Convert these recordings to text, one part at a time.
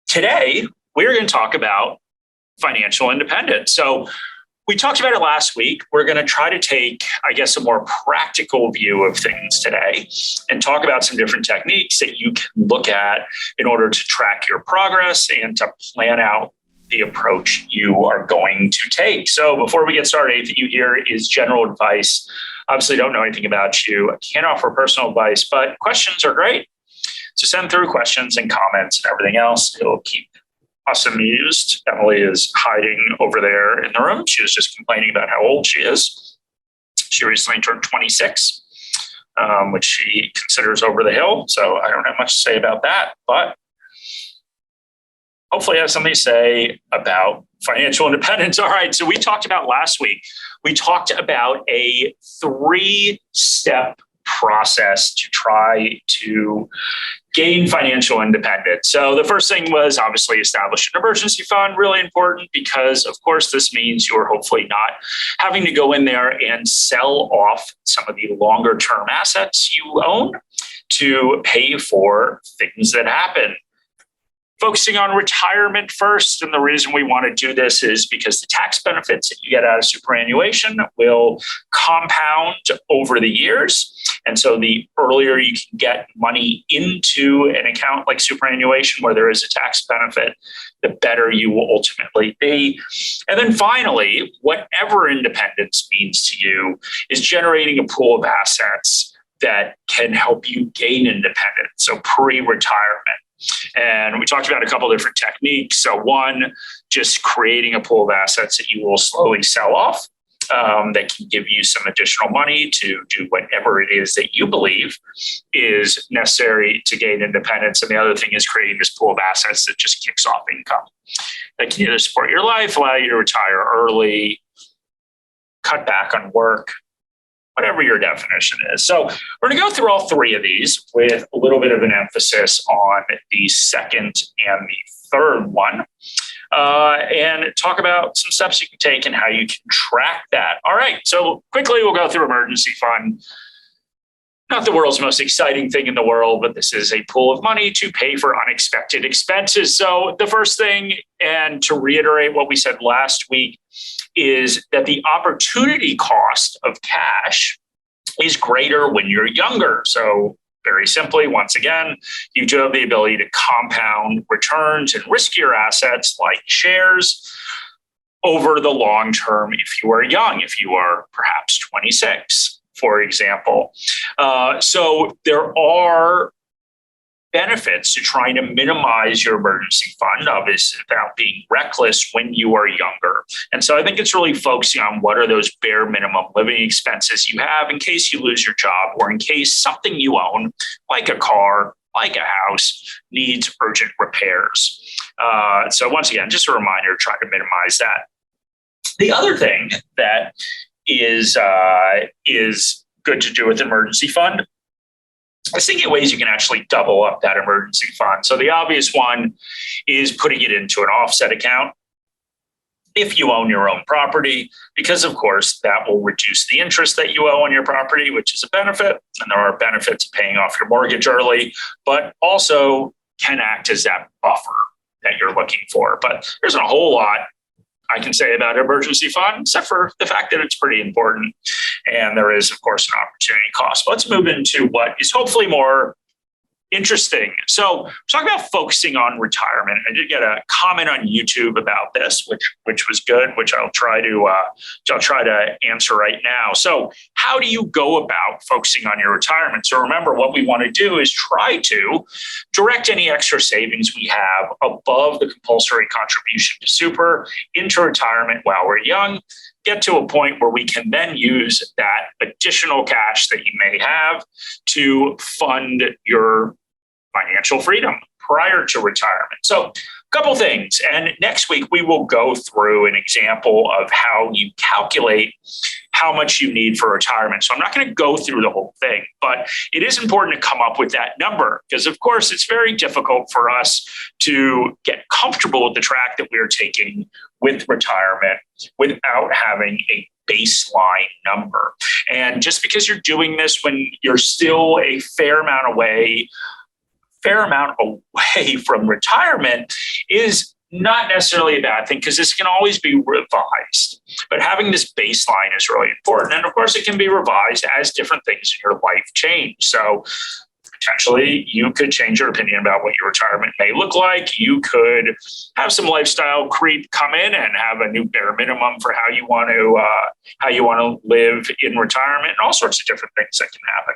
Today, we're going to talk about financial independence. So we talked about it last week. We're going to try to take, I guess, a more practical view of things today and talk about some different techniques that you can look at in order to track your progress and to plan out the approach you are going to take. So before we get started, anything you hear is general advice. Obviously, don't know anything about you. I can't offer personal advice, but questions are great. So send through questions and comments and everything else. It'll keep us amused. Emily is hiding over there in the room. She was just complaining about how old she is. She recently turned 26, which she considers over the hill. So I don't have much to say about that, but hopefully I have something to say about financial independence. All right. So we talked about last week, we talked about a 3-step process to try to gain financial independence. So the first thing was obviously establish an emergency fund, really important because of course this means you're hopefully not having to go in there and sell off some of the longer term assets you own to pay for things that happen. Focusing on retirement first. And the reason we want to do this is because the tax benefits that you get out of superannuation will compound over the years. And so the earlier you can get money into an account like superannuation where there is a tax benefit, the better you will ultimately be. And then finally, whatever independence means to you is generating a pool of assets that can help you gain independence. So pre-retirement. And we talked about a couple of different techniques. So one, just creating a pool of assets that you will slowly sell off that can give you some additional money to do whatever it is that you believe is necessary to gain independence. And the other thing is creating this pool of assets that just kicks off income that can either support your life, allow you to retire early, cut back on work, whatever your definition is. So we're going to go through all three of these with a little bit of an emphasis on the second and the third one, and talk about some steps you can take and how you can track that. All right, so quickly we'll go through emergency fund. Not the world's most exciting thing in the world, but this is a pool of money to pay for unexpected expenses. So the first thing, and to reiterate what we said last week, is that the opportunity cost of cash is greater when you're younger. So very simply, once again, you do have the ability to compound returns and riskier assets like shares over the long term if you are young, if you are perhaps 26, for example. So there are benefits to trying to minimize your emergency fund, obviously, without being reckless when you are younger. And so I think it's really focusing on what are those bare minimum living expenses you have in case you lose your job or in case something you own, like a car, like a house, needs urgent repairs. So once again, just a reminder, try to minimize that. The other thing that is good to do with an emergency fund, I think in ways you can actually double up that emergency fund. So the obvious one is putting it into an offset account if you own your own property, because of course that will reduce the interest that you owe on your property, which is a benefit. And there are benefits of paying off your mortgage early, but also can act as that buffer that you're looking for. But there's a whole lot I can say about emergency fund, except for the fact that it's pretty important. And there is, of course, an opportunity cost. But let's move into what is hopefully more interesting. So we're talking about focusing on retirement. I did get a comment on YouTube about this, which was good, which I'll try to answer right now. So how do you go about focusing on your retirement? So remember, what we want to do is try to direct any extra savings we have above the compulsory contribution to super into retirement while we're young. Get to a point where we can then use that additional cash that you may have to fund your financial freedom prior to retirement. So a couple things. And next week, we will go through an example of how you calculate how much you need for retirement. So I'm not going to go through the whole thing, but it is important to come up with that number because, of course, it's very difficult for us to get comfortable with the track that we're taking with retirement without having a baseline number. And just because you're doing this when you're still a fair amount away from retirement is not necessarily a bad thing, because this can always be revised. But having this baseline is really important. And of course, it can be revised as different things in your life change. So potentially, you could change your opinion about what your retirement may look like. You could have some lifestyle creep come in and have a new bare minimum for how you want to live in retirement, and all sorts of different things that can happen.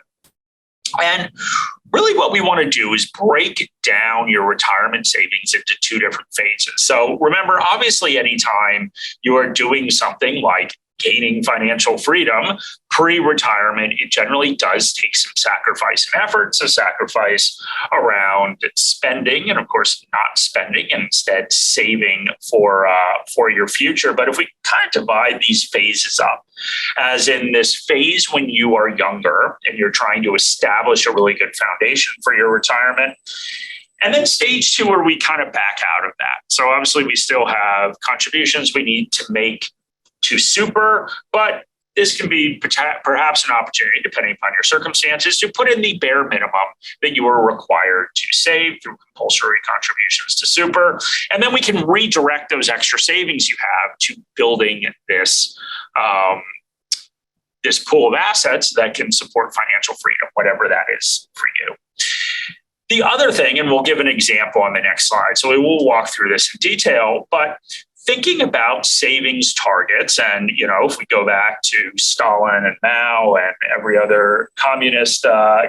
And really what we want to do is break down your retirement savings into two different phases. So remember, obviously, anytime you are doing something like gaining financial freedom pre-retirement, it generally does take some sacrifice and effort. So sacrifice around spending, and of course not spending, and instead saving for your future. But if we kind of divide these phases up, as in this phase when you are younger and you're trying to establish a really good foundation for your retirement, and then stage two, where we kind of back out of that. So obviously we still have contributions we need to make to super, but this can be perhaps an opportunity, depending upon your circumstances, to put in the bare minimum that you are required to save through compulsory contributions to super. And then we can redirect those extra savings you have to building this pool of assets that can support financial freedom, whatever that is for you. The other thing, and we'll give an example on the next slide, so we will walk through this in detail, but thinking about savings targets, and if we go back to Stalin and Mao and every other communist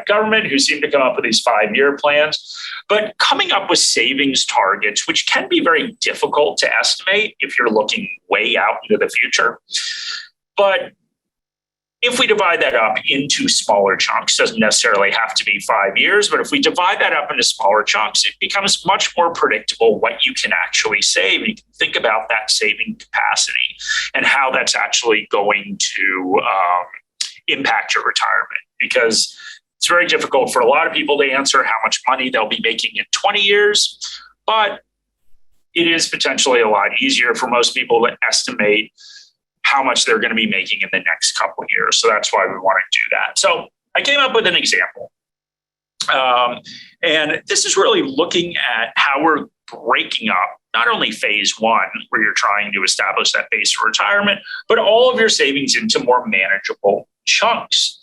government who seem to come up with these 5-year plans, but coming up with savings targets, which can be very difficult to estimate if you're looking way out into the future. But if we divide that up into smaller chunks, doesn't necessarily have to be 5 years, but if we divide that up into smaller chunks, it becomes much more predictable what you can actually save. You can think about that saving capacity and how that's actually going to impact your retirement, because it's very difficult for a lot of people to answer how much money they'll be making in 20 years, but it is potentially a lot easier for most people to estimate how much they're going to be making in the next couple of years. So that's why we want to do that. So I came up with an example. And this is really looking at how we're breaking up not only phase one, where you're trying to establish that base for retirement, but all of your savings into more manageable chunks.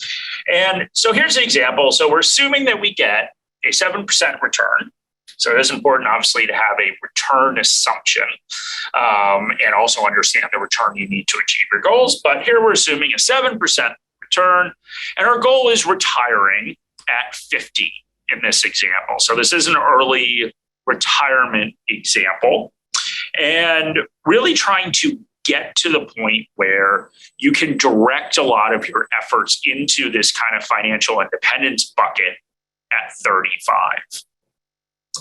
And so here's an example. So we're assuming that we get a 7% return. So it is important, obviously, to have a return assumption and also understand the return you need to achieve your goals. But here we're assuming a 7% return, and our goal is retiring at 50 in this example. So this is an early retirement example, and really trying to get to the point where you can direct a lot of your efforts into this kind of financial independence bucket at 35.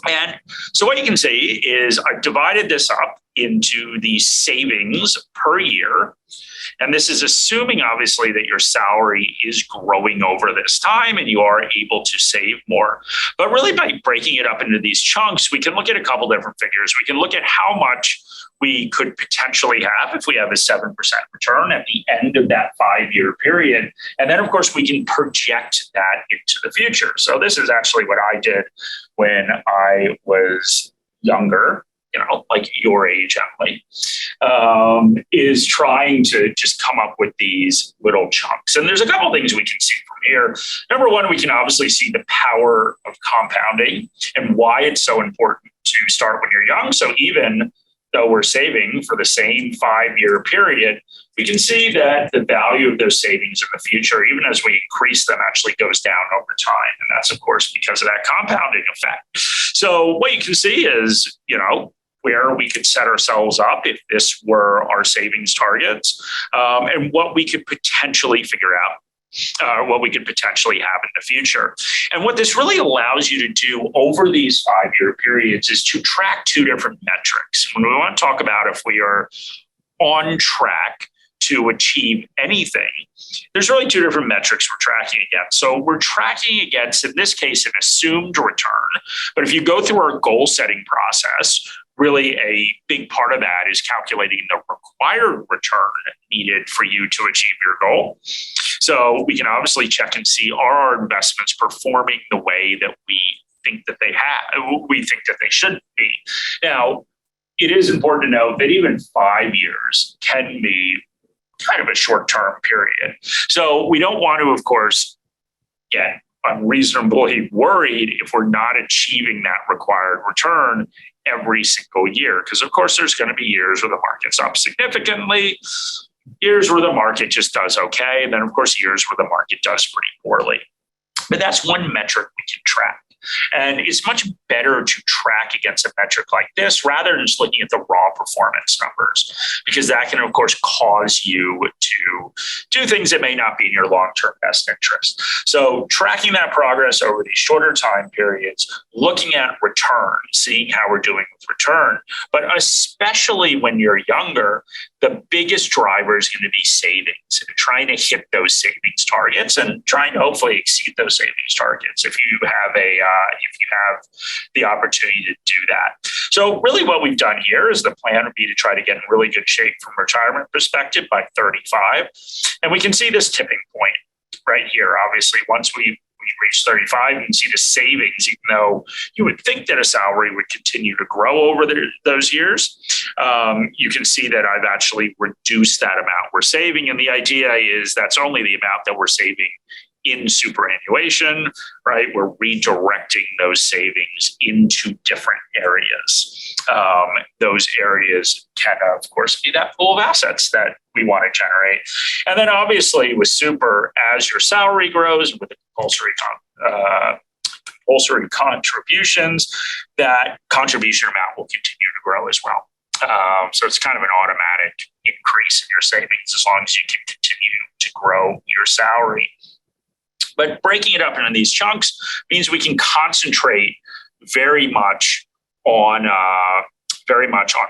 And so what you can see is I've divided this up into the savings per year. And this is assuming, obviously, that your salary is growing over this time and you are able to save more. But really, by breaking it up into these chunks, we can look at a couple different figures. We can look at how much we could potentially have if we have a 7% return at the end of that 5-year period. And then, of course, we can project that into the future. So this is actually what I did when I was younger, like your age, Emily, is trying to just come up with these little chunks. And there's a couple things we can see from here. Number one, we can obviously see the power of compounding and why it's so important to start when you're young. So even though we're saving for the same 5-year period, we can see that the value of those savings in the future, even as we increase them, actually goes down over time. And that's, of course, because of that compounding effect. So what you can see is, where we could set ourselves up if this were our savings targets, and what we could potentially figure out, what we could potentially have in the future. And what this really allows you to do over these 5-year periods is to track two different metrics. When we want to talk about if we are on track to achieve anything, there's really two different metrics we're tracking against. So we're tracking against, in this case, an assumed return. But if you go through our goal setting process, really a big part of that is calculating the required return needed for you to achieve your goal. So we can obviously check and see, are our investments performing the way that we think that they should be. Now, it is important to know that even 5 years can be kind of a short-term period. So we don't want to, of course, get unreasonably worried if we're not achieving that required return every single year. Because, of course, there's going to be years where the market's up significantly, years where the market just does okay, and then, of course, years where the market does pretty poorly. But that's one metric we can track. And it's much better to track against a metric like this rather than just looking at the raw performance numbers, because that can, of course, cause you to do things that may not be in your long-term best interest. So tracking that progress over these shorter time periods, looking at return, seeing how we're doing with return, but especially when you're younger, the biggest driver is going to be savings and trying to hit those savings targets and trying to hopefully exceed those savings targets if you have the opportunity to do that. So really what we've done here is the plan would be to try to get in really good shape from a retirement perspective by 35. And we can see this tipping point right here. Obviously, once we reach 35, you can see the savings, even though you would think that a salary would continue to grow over those years. You can see that I've actually reduced that amount we're saving. And the idea is that's only the amount that we're saving in superannuation, right? We're redirecting those savings into different areas. Those areas can, of course, be that pool of assets that we want to generate. And then obviously with super, as your salary grows with the compulsory contributions, that contribution amount will continue to grow as well. So it's kind of an automatic increase in your savings as long as you can continue to grow your salary. But breaking it up into these chunks means we can concentrate very much on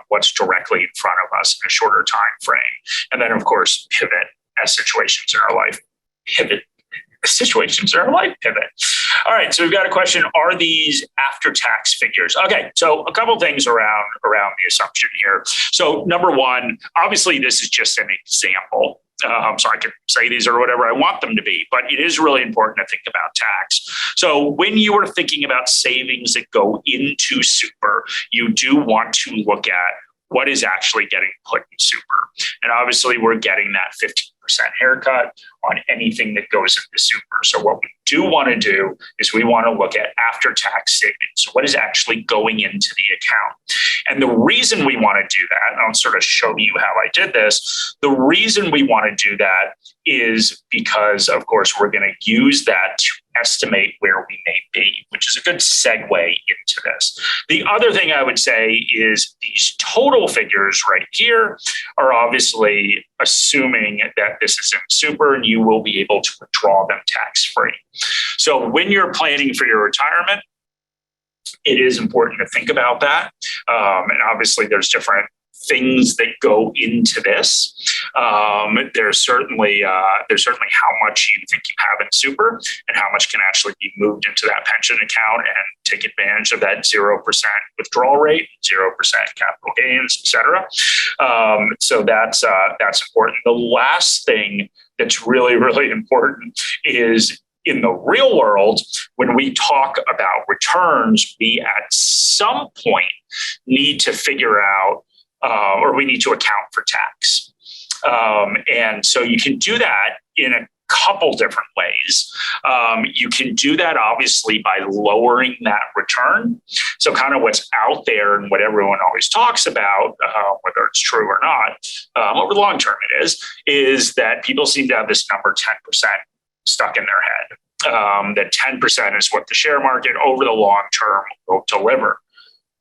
what's directly in front of us in a shorter time frame. And then, of course, pivot as situations in our life pivot. All right, so we've got a question. Are these after-tax figures? Okay, so a couple things around the assumption here. So number one, obviously this is just an example. So I can say these are whatever I want them to be, but it is really important to think about tax. So when you are thinking about savings that go into super, you do want to look at what is actually getting put in super. And obviously we're getting that 15% haircut on anything that goes into super. So what we do want to do is we want to look at after-tax savings. So what is actually going into the account? And the reason we want to do that, and I'll sort of show you how I did this, the reason we want to do that is because, of course, we're going to use that to estimate where we may be, which is a good segue into this. The other thing I would say is these total figures right here are obviously assuming that this is in super and you will be able to withdraw them tax-free. So when you're planning for your retirement, it is important to think about that. And obviously there's different things that go into this. There's certainly how much you think you have in super and how much can actually be moved into that pension account and take advantage of that 0% withdrawal rate, 0% capital gains, et cetera. So that's important. The last thing that's really, really important is in the real world, when we talk about returns, we at some point need to figure out or we need to account for tax. And so you can do that in a couple different ways. You can do that obviously by lowering that return. So kind of what's out there and what everyone always talks about, whether it's true or not, over the long term it is that people seem to have this number 10% stuck in their head. That 10% is what the share market over the long term will deliver.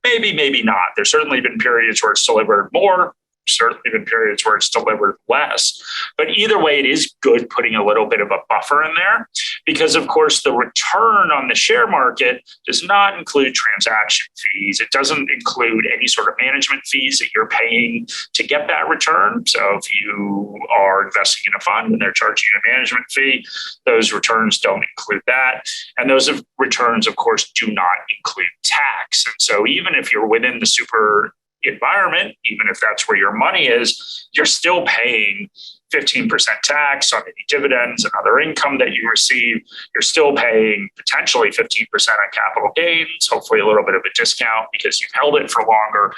Maybe not. There's certainly been periods where it's delivered more. certainly been periods where it's delivered less. But either way, it is good putting a little bit of a buffer in there because, of course, the return on the share market does not include transaction fees. It doesn't include any sort of management fees that you're paying to get that return. So if you are investing in a fund and they're charging you a management fee, those returns don't include that. And those returns, of course, do not include tax. And so even if you're within the super environment, even if that's where your money is, you're still paying 15% tax on any dividends and other income that you receive. You're still paying potentially 15% on capital gains, hopefully a little bit of a discount because you've held it for longer.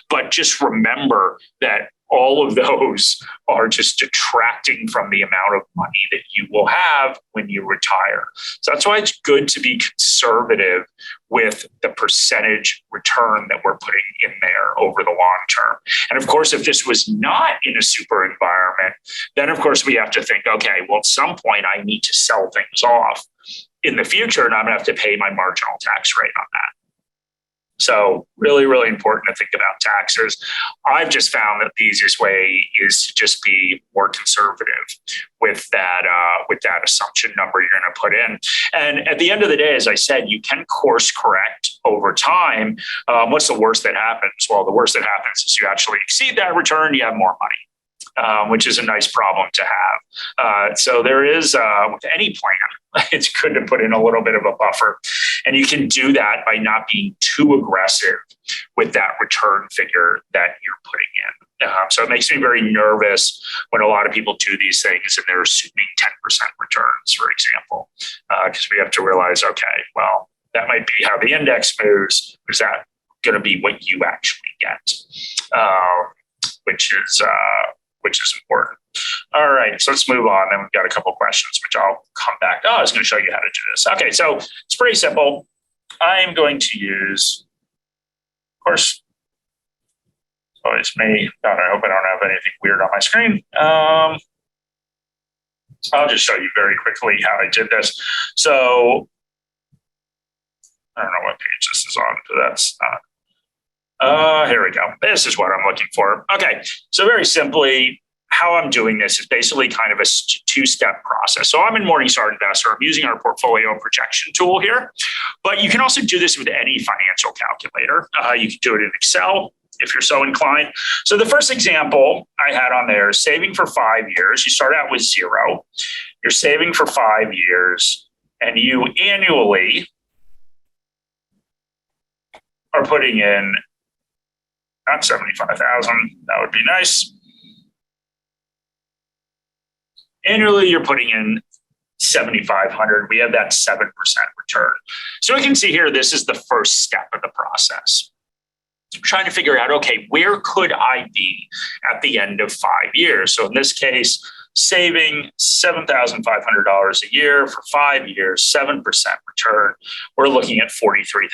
But just remember that all of those are just detracting from the amount of money that you will have when you retire. So that's why it's good to be conservative with the percentage return that we're putting in there over the long term. And of course, if this was not in a super environment, then of course we have to think, okay, well, at some point I need to sell things off in the future and I'm gonna have to pay my marginal tax rate on that. So really, really important to think about taxes. I've just found that the easiest way is to just be more conservative with that assumption number you're going to put in. And at the end of the day, as I said, you can course correct over time. What's the worst that happens? Well, the worst that happens is you actually exceed that return, you have more money, which is a nice problem to have. So there is, with any plan, it's good to put in a little bit of a buffer. And you can do that by not being too aggressive with that return figure that you're putting in. So it makes me very nervous when a lot of people do these things and they're assuming 10% returns, for example, because we have to realize, okay, well, that might be how the index moves. Is that going to be what you actually get? Which is important. All right, so let's move on. Then we've got a couple of questions, which I'll come back. I was going to show you how to do this. Okay, so it's pretty simple. I am going to use, of course, always me. God, I hope I don't have anything weird on my screen. So I'll just show you very quickly how I did this. So I don't know what page this is on, but that's not. Here we go. This is what I'm looking for. Okay, so very simply, how I'm doing this is basically kind of a two-step process. So I'm in Morningstar Investor. I'm using our portfolio projection tool here, but you can also do this with any financial calculator. You can do it in Excel if you're so inclined. So the first example I had on there is saving for 5 years. You start out with 0. You're saving for 5 years, and you annually are putting in not 75,000. That would be nice. Annually, you're putting in 7,500. We have that 7% return. So we can see here, this is the first step of the process. I'm trying to figure out, okay, where could I be at the end of 5 years? So in this case, saving $7,500 a year for 5 years, 7% return, we're looking at $43,130.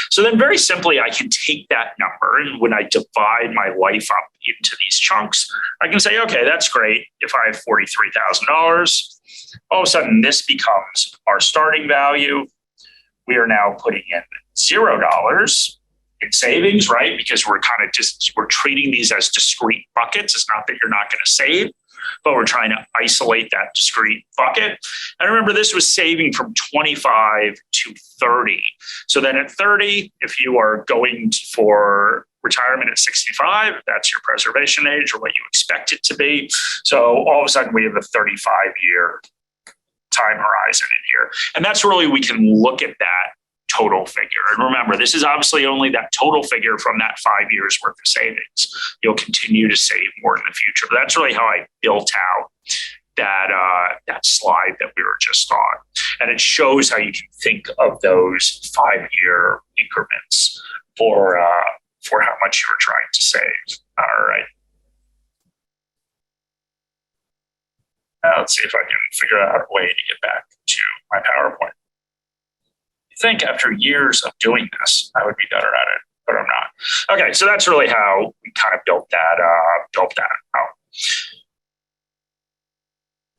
So then very simply, I can take that number, and when I divide my life up into these chunks, I can say, okay, that's great. If I have $43,000, all of a sudden this becomes our starting value. We are now putting in $0 in savings, right? Because we're kind of we're treating these as discrete buckets. It's not that you're not going to save, but we're trying to isolate that discrete bucket. And remember, this was saving from 25 to 30. So then at 30, if you are going for retirement at 65, that's your preservation age or what you expect it to be. So all of a sudden we have a 35-year time horizon in here. And that's really, we can look at that total figure. And remember, this is obviously only that total figure from that 5 years worth of savings. You'll continue to save more in the future. But that's really how I built out that slide that we were just on. And it shows how you can think of those 5-year increments for how much you're trying to save. All right. Now let's see if I can figure out a way to get back to my PowerPoint. Think after years of doing this, I would be better at it, but I'm not. Okay, so that's really how we kind of built that out.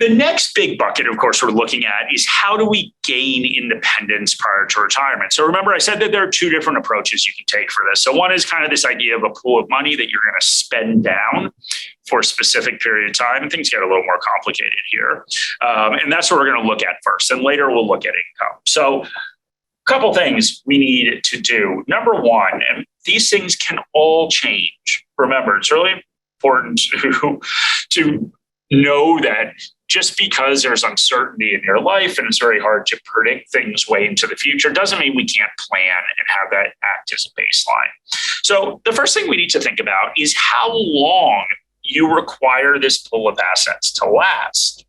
The next big bucket, of course, we're looking at is how do we gain independence prior to retirement? So remember, I said that there are two different approaches you can take for this. So one is kind of this idea of a pool of money that you're going to spend down for a specific period of time. And things get a little more complicated here. And that's what we're going to look at first. And later we'll look at income. So a couple things we need to do. Number one, and these things can all change. Remember, it's really important to know that just because there's uncertainty in your life and it's very hard to predict things way into the future doesn't mean we can't plan and have that act as a baseline. So the first thing we need to think about is how long you require this pool of assets to last.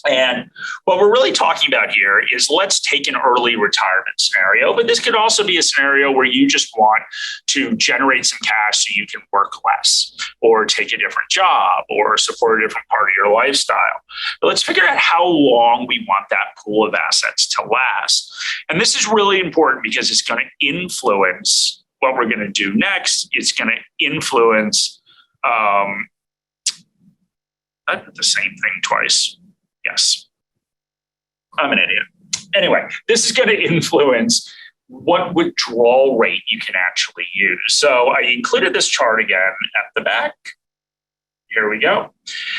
And what we're really talking about here is let's take an early retirement scenario, but this could also be a scenario where you just want to generate some cash so you can work less or take a different job or support a different part of your lifestyle. But let's figure out how long we want that pool of assets to last. And this is really important because it's going to influence what we're going to do next. It's going to influence, I did the same thing twice. Yes, I'm an idiot. Anyway, this is going to influence what withdrawal rate you can actually use. So I included this chart again at the back. Here we go.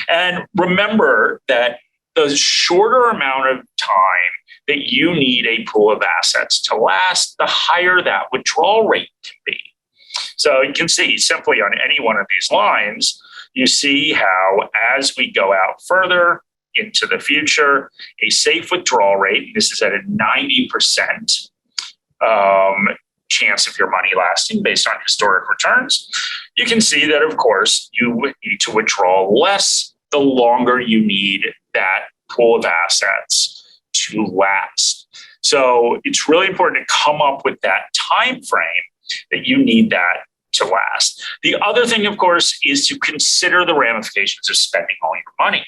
And remember that the shorter amount of time that you need a pool of assets to last, the higher that withdrawal rate can be. So you can see simply on any one of these lines, you see how as we go out further into the future, a safe withdrawal rate, this is at a 90% chance of your money lasting based on historic returns. You can see that, of course, you would need to withdraw less the longer you need that pool of assets to last. So it's really important to come up with that time frame that you need that to last. The other thing, of course, is to consider the ramifications of spending all your money.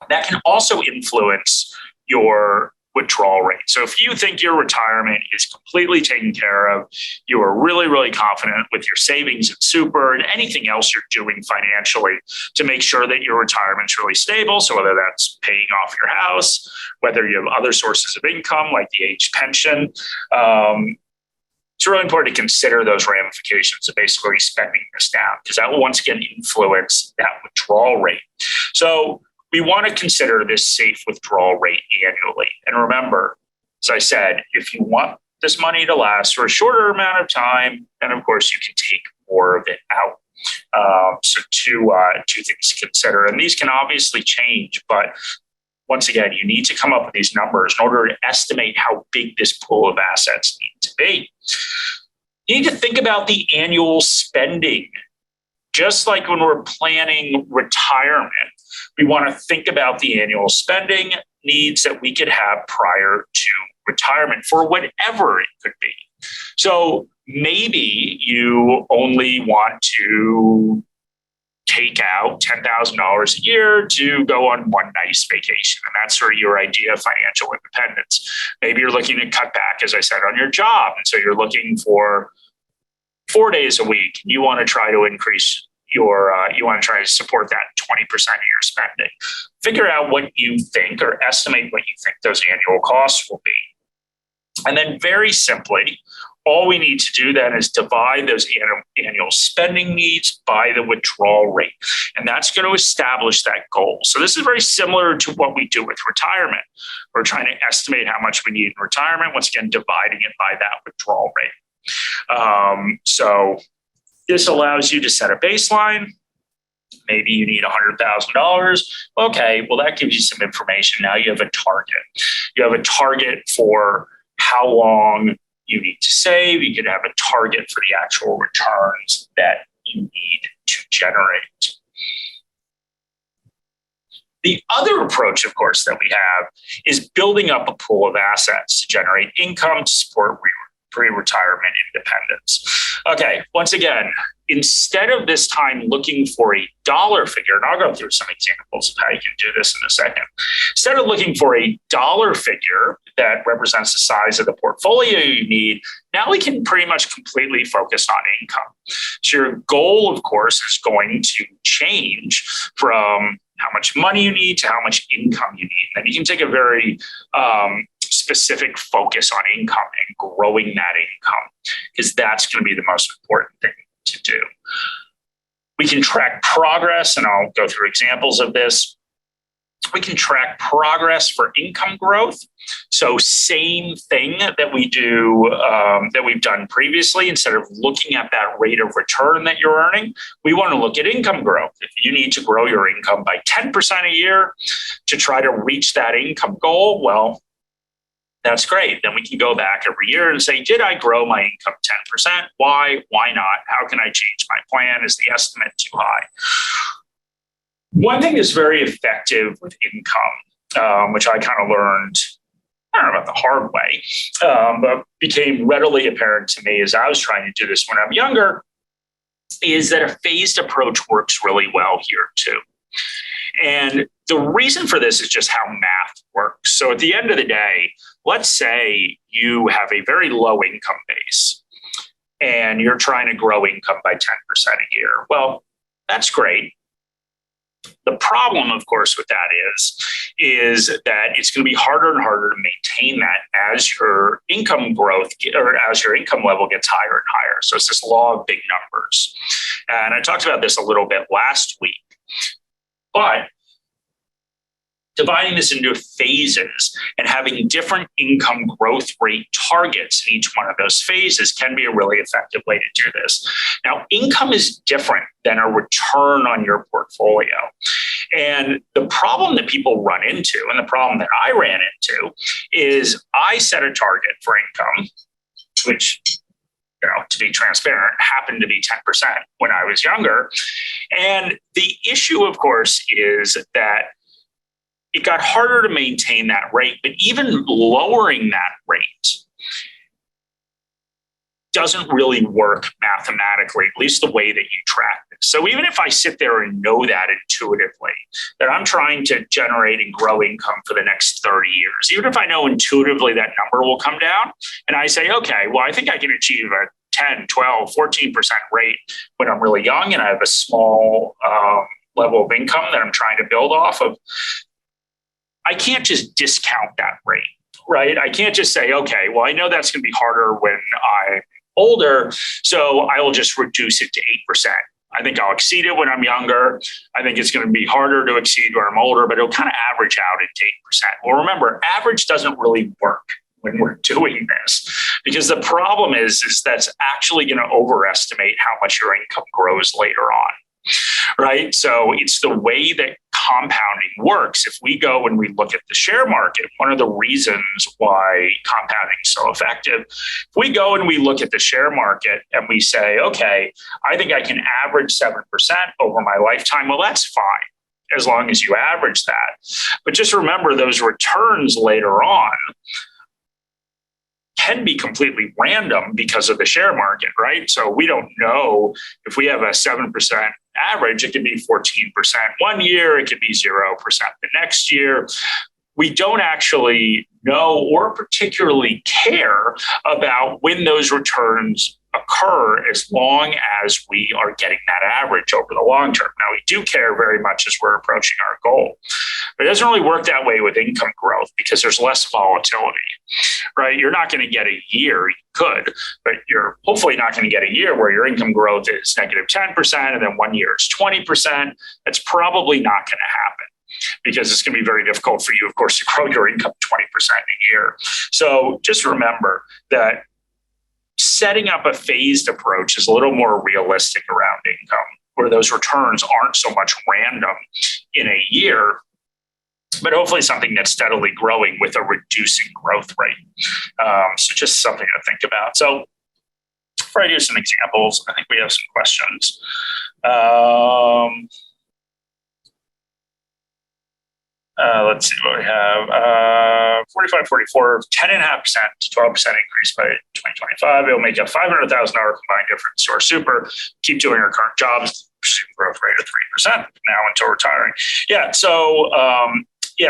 That can also influence your withdrawal rate. So if you think your retirement is completely taken care of, you are really, really confident with your savings and super and anything else you're doing financially to make sure that your retirement's really stable. So whether that's paying off your house, whether you have other sources of income like the age pension, it's really important to consider those ramifications of basically spending this down because that will once again influence that withdrawal rate. So we want to consider this safe withdrawal rate annually. And remember, as I said, if you want this money to last for a shorter amount of time, then of course you can take more of it out. So two things to consider. And these can obviously change, but once again, you need to come up with these numbers in order to estimate how big this pool of assets need to be. You need to think about the annual spending. Just like when we're planning retirement, we want to think about the annual spending needs that we could have prior to retirement for whatever it could be. So maybe you only want to take out $10,000 a year to go on one nice vacation. And that's sort of your idea of financial independence. Maybe you're looking to cut back, as I said, on your job. And so you're looking for 4 days a week. You want to try to increase you want to try to support that 20% of your spending. Figure out what you think or estimate what you think those annual costs will be. And then very simply, all we need to do then is divide those annual spending needs by the withdrawal rate. And that's going to establish that goal. So this is very similar to what we do with retirement. We're trying to estimate how much we need in retirement, once again, dividing it by that withdrawal rate. So this allows you to set a baseline. Maybe you need $100,000. Okay, well, that gives you some information. Now you have a target. You have a target for how long you need to save. You could have a target for the actual returns that you need to generate. The other approach, of course, that we have is building up a pool of assets to generate income to support pre-retirement independence. Okay, once again, instead of this time looking for a dollar figure, and I'll go through some examples of how you can do this in a second. Instead of looking for a dollar figure that represents the size of the portfolio you need, now we can pretty much completely focus on income. So your goal, of course, is going to change from how much money you need to how much income you need. And you can take a very specific focus on income and growing that income, because that's going to be the most important thing to do. We can track progress, and I'll go through examples of this. We can track progress for income growth. So same thing that we do, that we've done previously. Instead of looking at that rate of return that you're earning, we want to look at income growth. If you need to grow your income by 10% a year to try to reach that income goal, well, that's great. Then we can go back every year and say, did I grow my income 10%? Why? Why not? How can I change my plan? Is the estimate too high? One thing that's very effective with income, which I kind of learned, I don't know about the hard way, but became readily apparent to me as I was trying to do this when I'm younger, is that a phased approach works really well here too. And the reason for this is just how math works. So at the end of the day, let's say you have a very low income base and you're trying to grow income by 10% a year. Well, that's great. The problem, of course, with that is that it's going to be harder and harder to maintain that as your income growth or as your income level gets higher and higher. So it's this law of big numbers. And I talked about this a little bit last week. But dividing this into phases and having different income growth rate targets in each one of those phases can be a really effective way to do this. Now, income is different than a return on your portfolio. And the problem that people run into, and the problem that I ran into, is I set a target for income, which, to be transparent, happened to be 10% when I was younger. And the issue, of course, is that it got harder to maintain that rate, but even lowering that rate doesn't really work mathematically, at least the way that you track this. So even if I sit there and know that intuitively, that I'm trying to generate and grow income for the next 30 years, even if I know intuitively that number will come down, and I say, okay, well, I think I can achieve a 10, 12, 14% rate when I'm really young and I have a small level of income that I'm trying to build off of, I can't just discount that rate, right? I can't just say, okay, well, I know that's going to be harder when I'm older, so I will just reduce it to 8%. I think I'll exceed it when I'm younger. I think it's going to be harder to exceed when I'm older, but it'll kind of average out at 8%. Well, remember, average doesn't really work when we're doing this, because the problem is that's actually going to overestimate how much your income grows later on. Right. So it's the way that compounding works. If we go and we look at the share market, one of the reasons why compounding is so effective, if we go and we look at the share market and we say, okay, I think I can average 7% over my lifetime. Well, that's fine, as long as you average that. But just remember, those returns later on can be completely random because of the share market, right? So we don't know if we have a 7% average, it could be 14% one year, it could be 0% the next year. We don't actually know or particularly care about when those returns occur, as long as we are getting that average over the long term. Now, we do care very much as we're approaching our goal, but it doesn't really work that way with income growth because there's less volatility, right? You're not going to get a year, you could, but you're hopefully not going to get a year where your income growth is negative 10% and then 1 year it's 20%. That's probably not going to happen, because it's going to be very difficult for you, of course, to grow your income 20% a year. So just remember that setting up a phased approach is a little more realistic around income, where those returns aren't so much random in a year, but hopefully something that's steadily growing with a reducing growth rate. So just something to think about. So before I do some examples, I think we have some questions. Let's see what we have. 45, 44, 10.5% to 12% increase by 2025. It'll make a $500,000 combined difference to our super. Keep doing our current jobs. Growth rate of 3% now until retiring. Yeah. So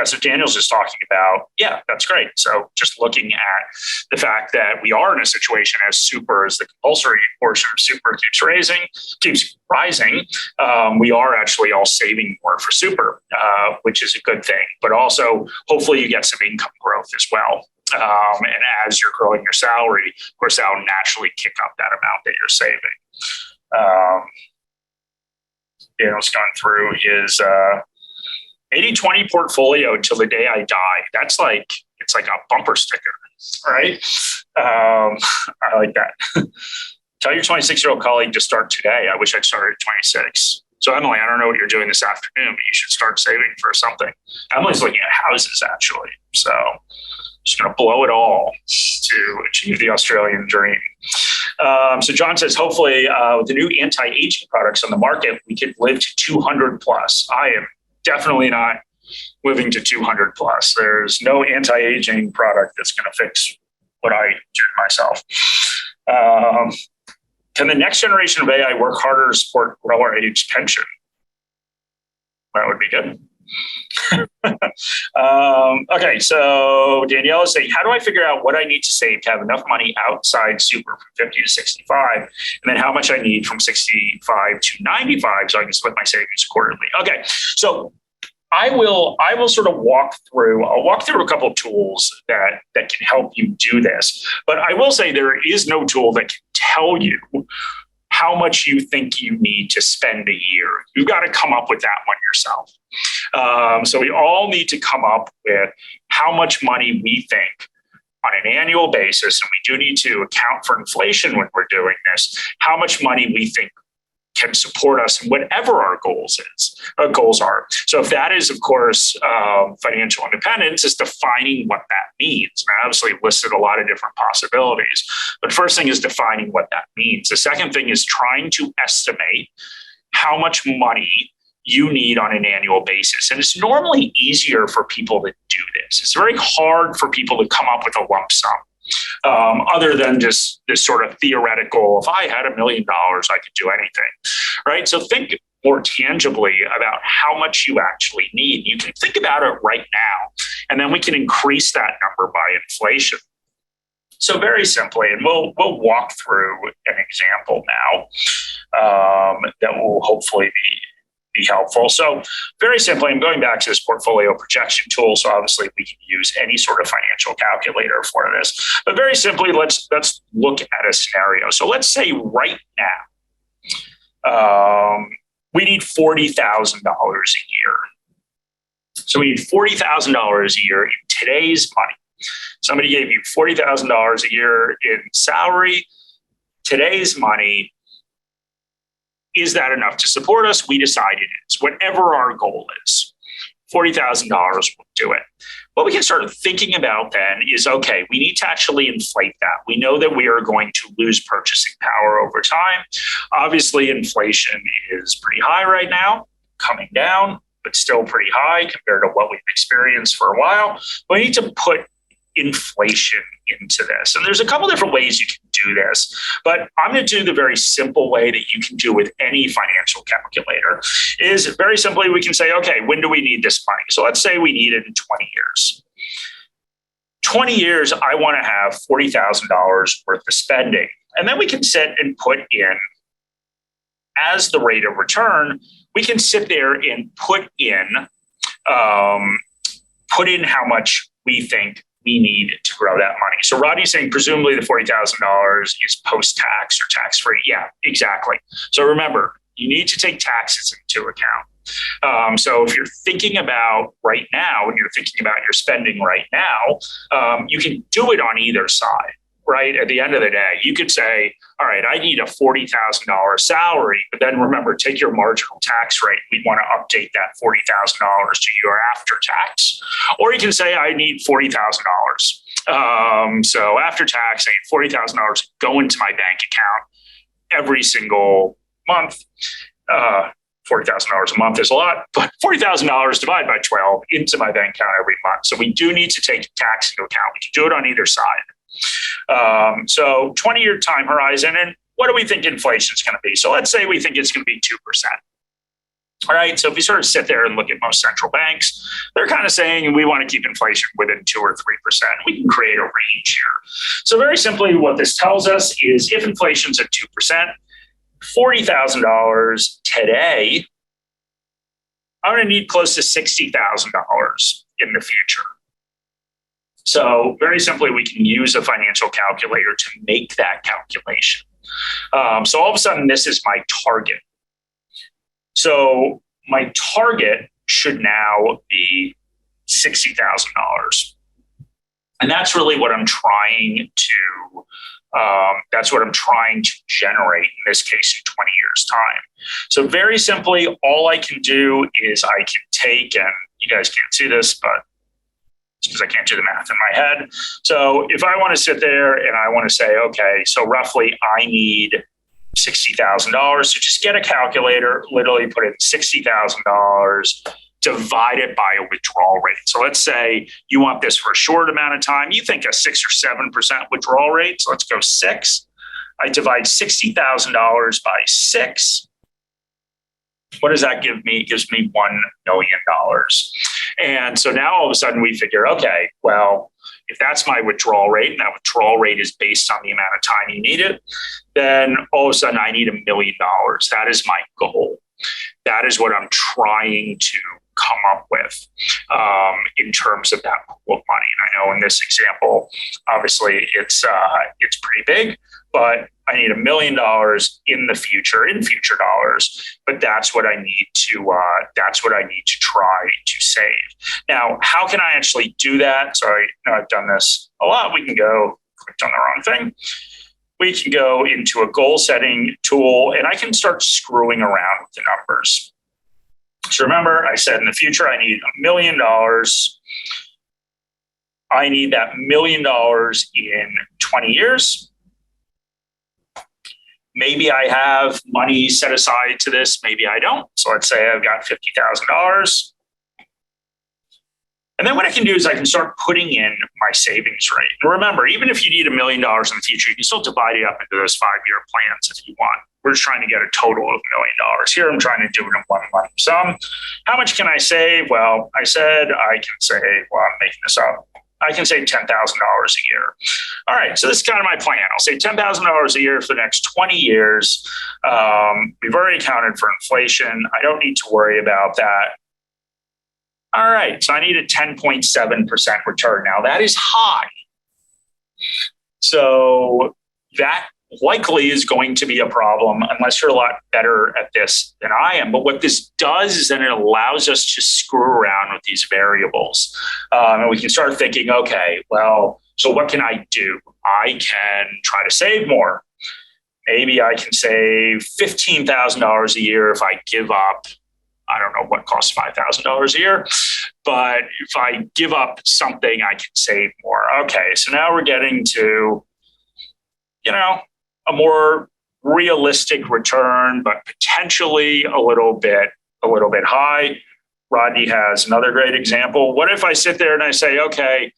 So Daniel's just talking about, that's great. So just looking at the fact that we are in a situation as super, as the compulsory portion of super keeps rising, we are actually all saving more for super, which is a good thing. But also, hopefully you get some income growth as well. And as you're growing your salary, of course, that'll naturally kick up that amount that you're saving. Daniel's gone through his 80-20 portfolio till the day I die. It's like a bumper sticker, right? I like that. Tell your 26-year-old colleague to start today. I wish I'd started at 26. So Emily, I don't know what you're doing this afternoon, but you should start saving for something. Emily's looking at houses, actually. So just going to blow it all to achieve the Australian dream. So John says, hopefully with the new anti-aging products on the market, we could live to 200 plus. I am definitely not living to 200 plus. There's no anti-aging product that's going to fix what I do myself. Can the next generation of AI work harder to support grower age pension? That would be good. Okay, so Danielle is saying, how do I figure out what I need to save to have enough money outside super from 50 to 65, and then how much I need from 65 to 95 so I can split my savings accordingly? Okay, so I will sort of walk through a couple of tools that can help you do this. But I will say there is no tool that can tell you how much you think you need to spend a year. You've got to come up with that one yourself. So we all need to come up with how much money we think on an annual basis, and we do need to account for inflation when we're doing this, how much money we think can support us in whatever our goals are. So if that is, of course, financial independence, is defining what that means. And I obviously listed a lot of different possibilities, but first thing is defining what that means. The second thing is trying to estimate how much money you need on an annual basis. And it's normally easier for people to do this. It's very hard for people to come up with a lump sum. Other than just this sort of theoretical, if I had $1 million, I could do anything, right? So think more tangibly about how much you actually need. You can think about it right now, and then we can increase that number by inflation. So very simply, and we'll walk through an example now that will hopefully be helpful. So very simply, I'm going back to this portfolio projection tool. So obviously we can use any sort of financial calculator for this. But very simply, let's look at a scenario. So let's say right now, we need $40,000 a year. So we need $40,000 a year in today's money. Somebody gave you $40,000 a year in salary. Today's money, is that enough to support us? We decide it is. Whatever our goal is, $40,000 will do it. What we can start thinking about then is, okay, we need to actually inflate that. We know that we are going to lose purchasing power over time. Obviously, inflation is pretty high right now, coming down, but still pretty high compared to what we've experienced for a while. We need to put inflation into this. And there's a couple different ways you can do this, but I'm going to do the very simple way that you can do with any financial calculator. Is very simply, we can say, okay, when do we need this money? So let's say we need it in 20 years. 20 years, I want to have $40,000 worth of spending. And then we can sit and put in, as the rate of return, we can sit there and put in how much we think we need to grow that money. So Rodney's saying presumably the $40,000 is post-tax or tax-free. Yeah, exactly. So remember, you need to take taxes into account. So if you're thinking about right now, and you're thinking about your spending right now, you can do it on either side, right? At the end of the day, you could say, all right, I need a $40,000 salary, but then remember, take your marginal tax rate. We want to update that $40,000 to your after tax. Or you can say, I need $40,000. So after tax, I need $40,000 go into my bank account every single month. $40,000 a month is a lot, but $40,000 divided by 12 into my bank account every month. So we do need to take tax into account. We can do it on either side. So 20-year time horizon, and what do we think inflation is going to be? So let's say we think it's going to be 2%. All right, so if you sort of sit there and look at most central banks, they're kind of saying we want to keep inflation within 2 or 3%. We can create a range here. So very simply, what this tells us is if inflation's at 2%, $40,000 today, I'm going to need close to $60,000 in the future. So very simply, we can use a financial calculator to make that calculation. So all of a sudden, this is my target. So my target should now be $60,000. And that's really what I'm trying to generate, in this case, in 20 years' time. So very simply, all I can do is I can take, and you guys can't see this, but it's because I can't do the math in my head. So if I want to sit there and I want to say, okay, so roughly I need $60,000. So just get a calculator, literally put in $60,000, divide it by a withdrawal rate. So let's say you want this for a short amount of time. You think a 6 or 7% withdrawal rate. So let's go 6. I divide $60,000 by 6. What does that give me? It gives me $1 million. And so now all of a sudden we figure, okay, well, if that's my withdrawal rate, and that withdrawal rate is based on the amount of time you need it, then all of a sudden I need $1 million. That is my goal. That is what I'm trying to come up with in terms of that pool of money. And I know in this example, obviously it's pretty big, but I need $1 million in the future, in future dollars. But that's what I need to try to save. Now, how can I actually do that? So I know I've done this a lot. We can go, clicked on the wrong thing. We can go into a goal setting tool, and I can start screwing around with the numbers. So remember, I said in the future, I need $1 million. I need that $1 million in 20 years. Maybe I have money set aside to this. Maybe I don't. So let's say I've got $50,000. And then what I can do is I can start putting in my savings rate. And remember, even if you need $1 million in the future, you can still divide it up into those 5-year plans if you want. We're just trying to get a total of $1 million. Here, I'm trying to do it in one lump sum. How much can I save? Well, I said I can save, well, I'm making this up. I can save $10,000 a year. All right, so this is kind of my plan. I'll save $10,000 a year for the next 20 years. We've already accounted for inflation. I don't need to worry about that. All right, so I need a 10.7% return. Now, that is high. So that likely is going to be a problem unless you're a lot better at this than I am. But what this does is then it allows us to screw around with these variables. And we can start thinking, okay, well, so what can I do? I can try to save more. Maybe I can save $15,000 a year if I give up, I don't know what costs $5,000 a year, but if I give up something, I can save more. Okay, so now we're getting to, a more realistic return, but potentially a little bit high. Rodney has another great example. What if I sit there and I say, okay,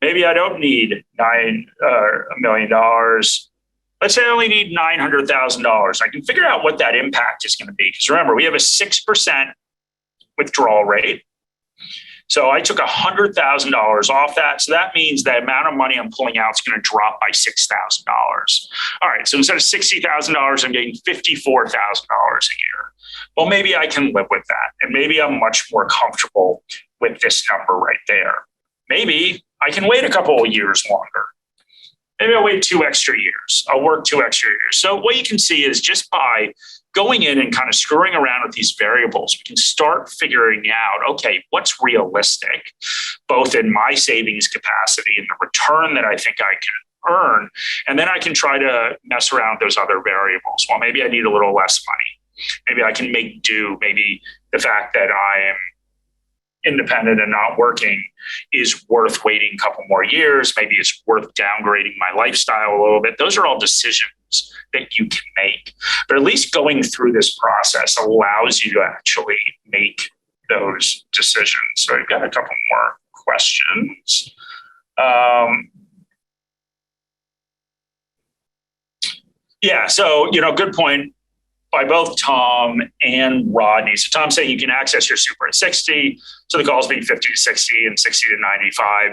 maybe I don't need $1 million. Let's say I only need $900,000. I can figure out what that impact is going to be. Because remember, we have a 6% withdrawal rate. So I took $100,000 off that. So that means the amount of money I'm pulling out is going to drop by $6,000. All right. So instead of $60,000, I'm getting $54,000 a year. Well, maybe I can live with that. And maybe I'm much more comfortable with this number right there. Maybe I can wait a couple of years longer. Maybe I'll wait 2 extra years. I'll work 2 extra years. So what you can see is just by going in and kind of screwing around with these variables, we can start figuring out, okay, what's realistic, both in my savings capacity and the return that I think I can earn. And then I can try to mess around with those other variables. Well, maybe I need a little less money. Maybe I can make do. Maybe the fact that I am independent and not working is worth waiting a couple more years. Maybe it's worth downgrading my lifestyle a little bit. Those are all decisions that you can make. But at least going through this process allows you to actually make those decisions. So I've got a couple more questions. Yeah, so, good point. by both Tom and Rodney. So Tom's saying you can access your super at 60. So the calls being 50 to 60 and 60 to 95.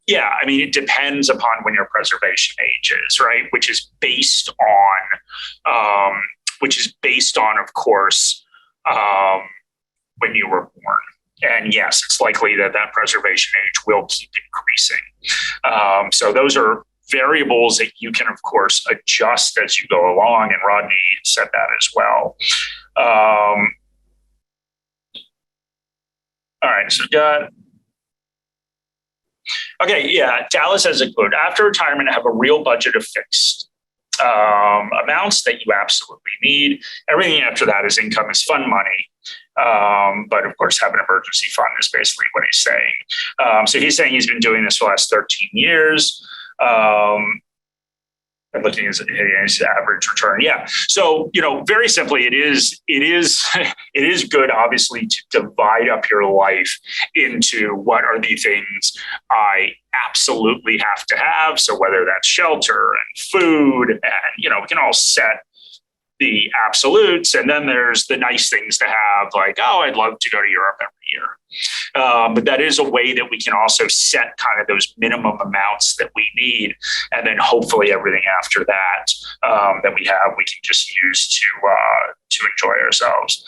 Yeah, I mean, it depends upon when your preservation age is, right? Which is based on, of course, when you were born. And yes, it's likely that preservation age will keep increasing. So those are variables that you can, of course, adjust as you go along. And Rodney said that as well. All right, so we got. Okay, yeah, Dallas has a quote. After retirement, have a real budget of fixed amounts that you absolutely need. Everything after that is income, is fun money. But of course, have an emergency fund is basically what he's saying. So he's saying he's been doing this for the last 13 years. And looking at his average return. Yeah. So, very simply, it is good, obviously, to divide up your life into what are the things I absolutely have to have. So whether that's shelter and food, and, we can all set the absolutes. And then there's the nice things to have, like, oh, I'd love to go to Europe every year. But that is a way that we can also set kind of those minimum amounts that we need. And then hopefully everything after that that we have, we can just use to enjoy ourselves.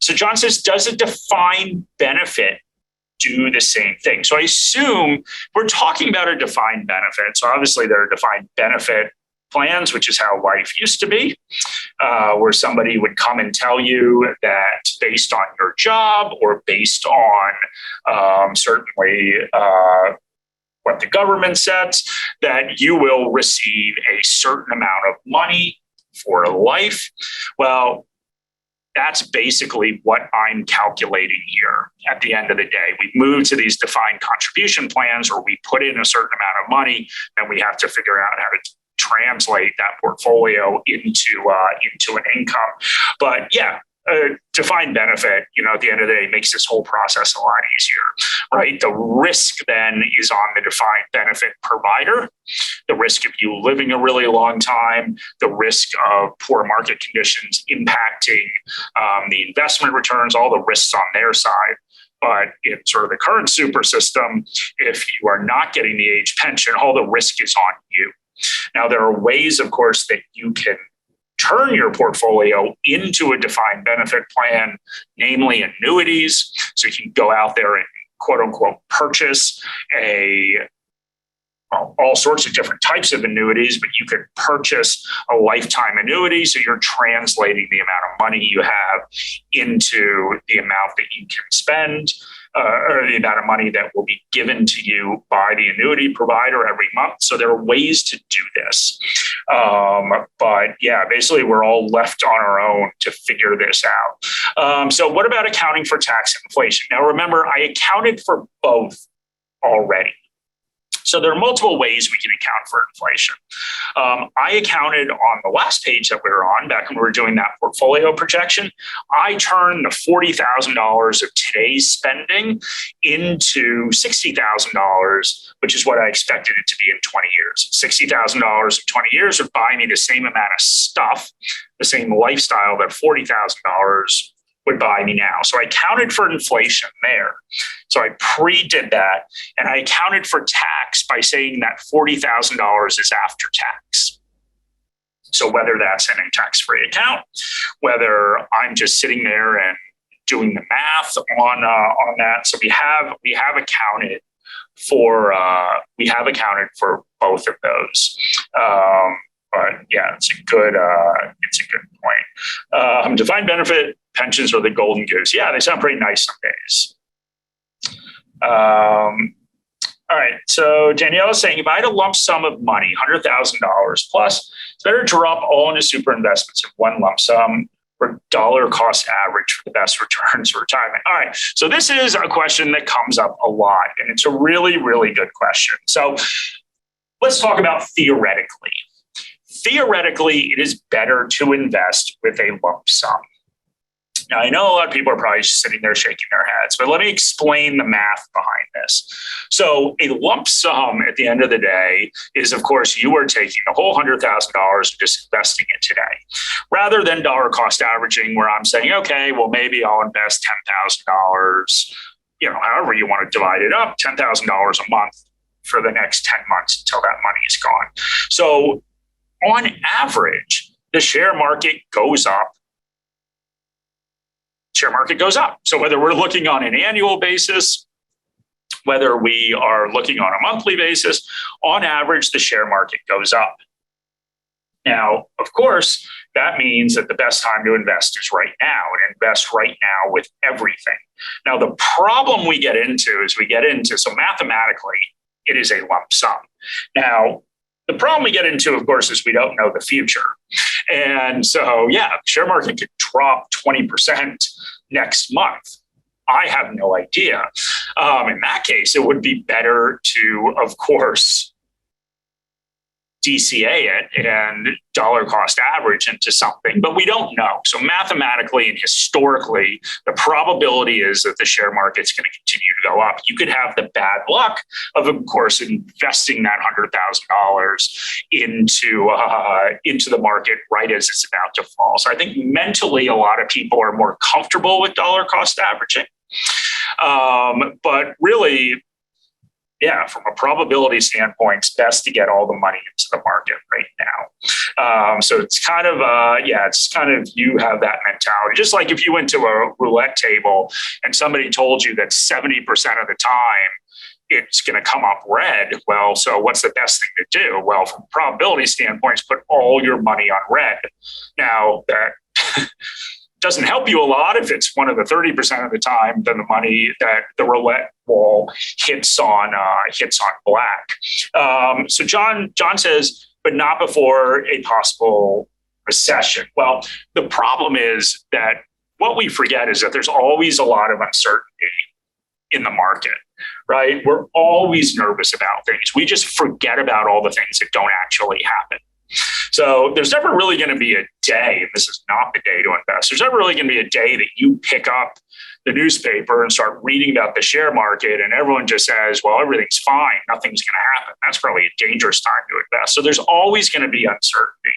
So John says, does a defined benefit do the same thing? So I assume we're talking about a defined benefit. So obviously there are defined benefit plans, which is how life used to be, where somebody would come and tell you that based on your job or based on certainly what the government sets, that you will receive a certain amount of money for life. Well, that's basically what I'm calculating here at the end of the day. We move to these defined contribution plans, or we put in a certain amount of money, and we have to figure out how to translate that portfolio into an income. But yeah, a defined benefit, at the end of the day, makes this whole process a lot easier, right? The risk then is on the defined benefit provider. The risk of you living a really long time, the risk of poor market conditions impacting the investment returns, all the risks on their side. But in sort of the current super system, if you are not getting the age pension, all the risk is on you. Now, there are ways, of course, that you can turn your portfolio into a defined benefit plan, namely annuities. So you can go out there and quote unquote purchase all sorts of different types of annuities, but you could purchase a lifetime annuity. So you're translating the amount of money you have into the amount that you can spend, or the amount of money that will be given to you by the annuity provider every month. So there are ways to do this. But yeah, basically we're all left on our own to figure this out. So what about accounting for tax and inflation? Now, remember, I accounted for both already. So there are multiple ways we can account for inflation. I accounted on the last page that we were on, back when we were doing that portfolio projection, I turned the $40,000 of today's spending into $60,000, which is what I expected it to be in 20 years. $60,000 in 20 years would buy me the same amount of stuff, the same lifestyle that $40,000 would buy me now. So I accounted for inflation there. So I pre-did that, and I accounted for tax by saying that $40,000 is after tax. So whether that's in a tax-free account, whether I'm just sitting there and doing the math on that. So we have accounted for both of those. But yeah, it's a good point. Defined benefit pensions are the golden goose. Yeah, they sound pretty nice some days. All right. So Danielle is saying, if I had a lump sum of money, $100,000 plus, it's better to drop all into super investments in one lump sum for dollar cost average for the best returns for retirement. All right. So this is a question that comes up a lot, and it's a really, really good question. So let's talk about theoretically. Theoretically, it is better to invest with a lump sum. Now, I know a lot of people are probably sitting there shaking their heads, but let me explain the math behind this. So a lump sum at the end of the day is, of course, you are taking the whole $100,000 and just investing it today, rather than dollar cost averaging, where I'm saying, okay, well, maybe I'll invest $10,000, however you want to divide it up, $10,000 a month for the next 10 months until that money is gone. So on average, the share market goes up. Share market goes up. So whether we're looking on an annual basis, whether we are looking on a monthly basis, on average, the share market goes up. Now, of course, that means that the best time to invest is right now, and invest right now with everything. Now, the problem we get into so mathematically, it is a lump sum. Now, the problem we get into, of course, is we don't know the future. And so, share market could drop 20% next month. I have no idea. In that case, it would be better to, of course, DCA it and dollar cost average into something, but we don't know. So mathematically and historically, the probability is that the share market's going to continue to go up. You could have the bad luck of course, investing that $100,000 into the market right as it's about to fall. So I think mentally, a lot of people are more comfortable with dollar cost averaging, but really, from a probability standpoint, it's best to get all the money into the market right now. So it's kind of, you have that mentality. Just like if you went to a roulette table and somebody told you that 70% of the time it's going to come up red. Well, so what's the best thing to do? Well, from a probability standpoint, put all your money on red. Now, that doesn't help you a lot if it's one of the 30% of the time, then the money that the roulette ball hits on black. So John says, but not before a possible recession. Well, the problem is that what we forget is that there's always a lot of uncertainty in the market, right? We're always nervous about things. We just forget about all the things that don't actually happen. So there's never really going to be a day, and this is not the day to invest, there's never really going to be a day that you pick up the newspaper and start reading about the share market and everyone just says, well, everything's fine, nothing's going to happen. That's probably a dangerous time to invest. So there's always going to be uncertainty.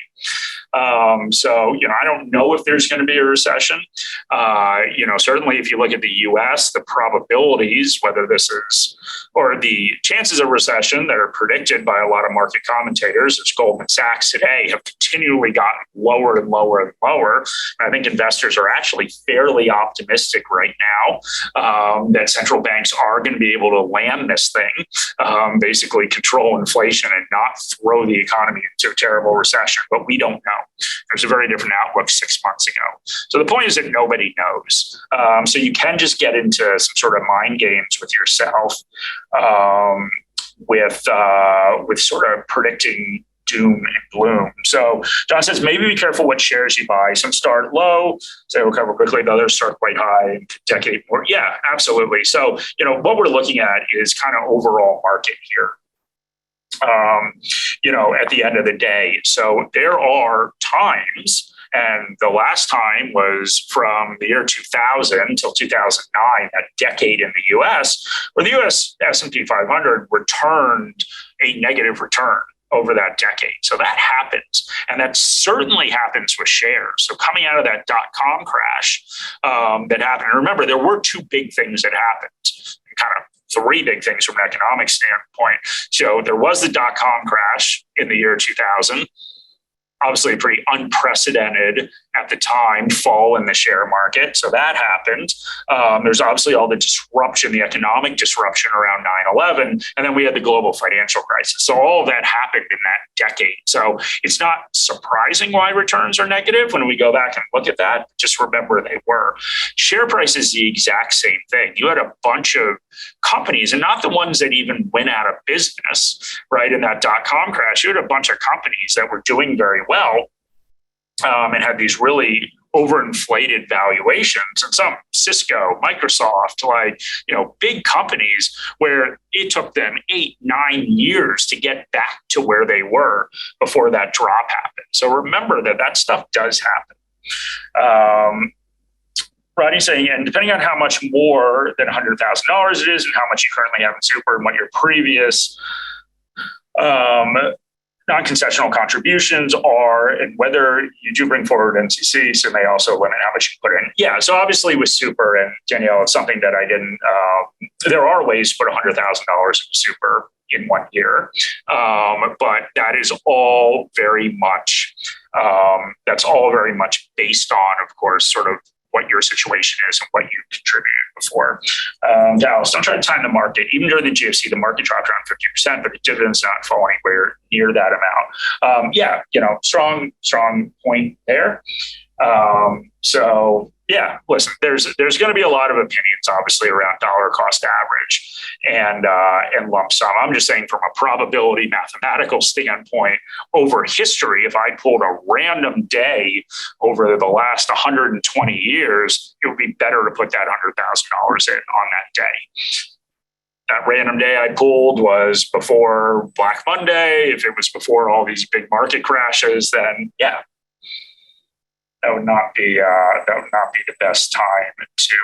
I don't know if there's going to be a recession. Certainly if you look at the US, the probabilities, whether this is, or the chances of recession that are predicted by a lot of market commentators, as Goldman Sachs today, have continually gotten lower and lower and lower. And I think investors are actually fairly optimistic right now that central banks are going to be able to land this thing, basically control inflation and not throw the economy into a terrible recession. But we don't know. There's a very different outlook 6 months ago. So the point is that nobody knows. So you can just get into some sort of mind games with yourself with sort of predicting doom and gloom. So John says, maybe be careful what shares you buy. Some start low, say recover quickly, the others start quite high and decade more. Yeah, absolutely. So, what we're looking at is kind of overall market here. At the end of the day. So there are times, and the last time was from the year 2000 until 2009, that decade in the US, where the US S&P 500 returned a negative return over that decade. So that happens. And that certainly happens with shares. So coming out of that dot-com crash that happened, and remember, there were two big things that happened, kind of three big things from an economic standpoint. So there was the dot-com crash in the year 2000, obviously pretty unprecedented at the time fall in the share market. So that happened. There's obviously all the disruption, the economic disruption around 9/11. And then we had the global financial crisis. So all of that happened in that decade. So it's not surprising why returns are negative when we go back and look at that. Just remember they were. Share price is the exact same thing. You had a bunch of companies, and not the ones that even went out of business, right? In that dot-com crash, you had a bunch of companies that were doing very well and had these really overinflated valuations, and some Cisco, Microsoft, big companies where it took them 8-9 years to get back to where they were before that drop happened. So remember that stuff does happen. Rodney's saying, and depending on how much more than $100,000 it is and how much you currently have in super and what your previous non-concessional contributions are and whether you do bring forward NCC, so may also limit how much you put in. Yeah, so obviously with super, and Danielle, it's something that I didn't, there are ways to put $100,000 into super in 1 year. But that is all very much, based on, of course, sort of what your situation is and what you contributed before. Dallas, don't try to time the market. Even during the GFC, the market dropped around 50%, but the dividend's not falling anywhere near that amount. Strong point there. So yeah, listen, there's going to be a lot of opinions, obviously, around dollar cost average and lump sum. I'm just saying from a probability mathematical standpoint over history, if I pulled a random day over the last 120 years, it would be better to put that $100,000 in on that day. That random day I pulled was before Black Monday. If it was before all these big market crashes, then yeah, that would not be the best time to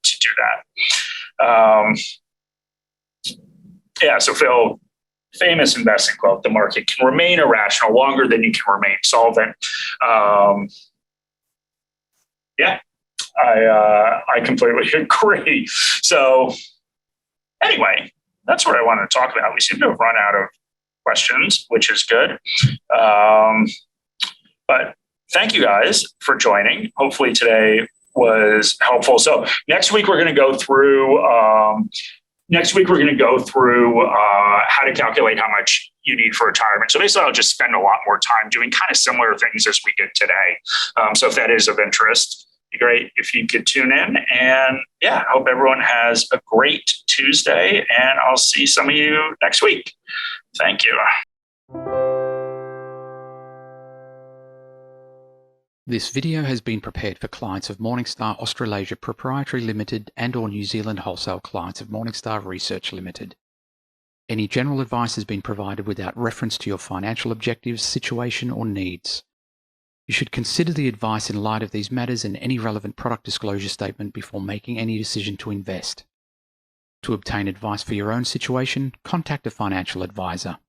do that. So Phil, famous investing quote: "The market can remain irrational longer than you can remain solvent." I completely agree. So anyway, that's what I wanted to talk about. We seem to have run out of questions, which is good. But thank you guys for joining. Hopefully today was helpful. So next week we're going to go through how to calculate how much you need for retirement. So basically, I'll just spend a lot more time doing kind of similar things as we did today. So if that is of interest, it'd be great if you could tune in. And yeah, I hope everyone has a great Tuesday, and I'll see some of you next week. Thank you. This video has been prepared for clients of Morningstar Australasia Proprietary Limited and or New Zealand wholesale clients of Morningstar Research Limited. Any general advice has been provided without reference to your financial objectives, situation or needs. You should consider the advice in light of these matters and any relevant product disclosure statement before making any decision to invest. To obtain advice for your own situation, contact a financial advisor.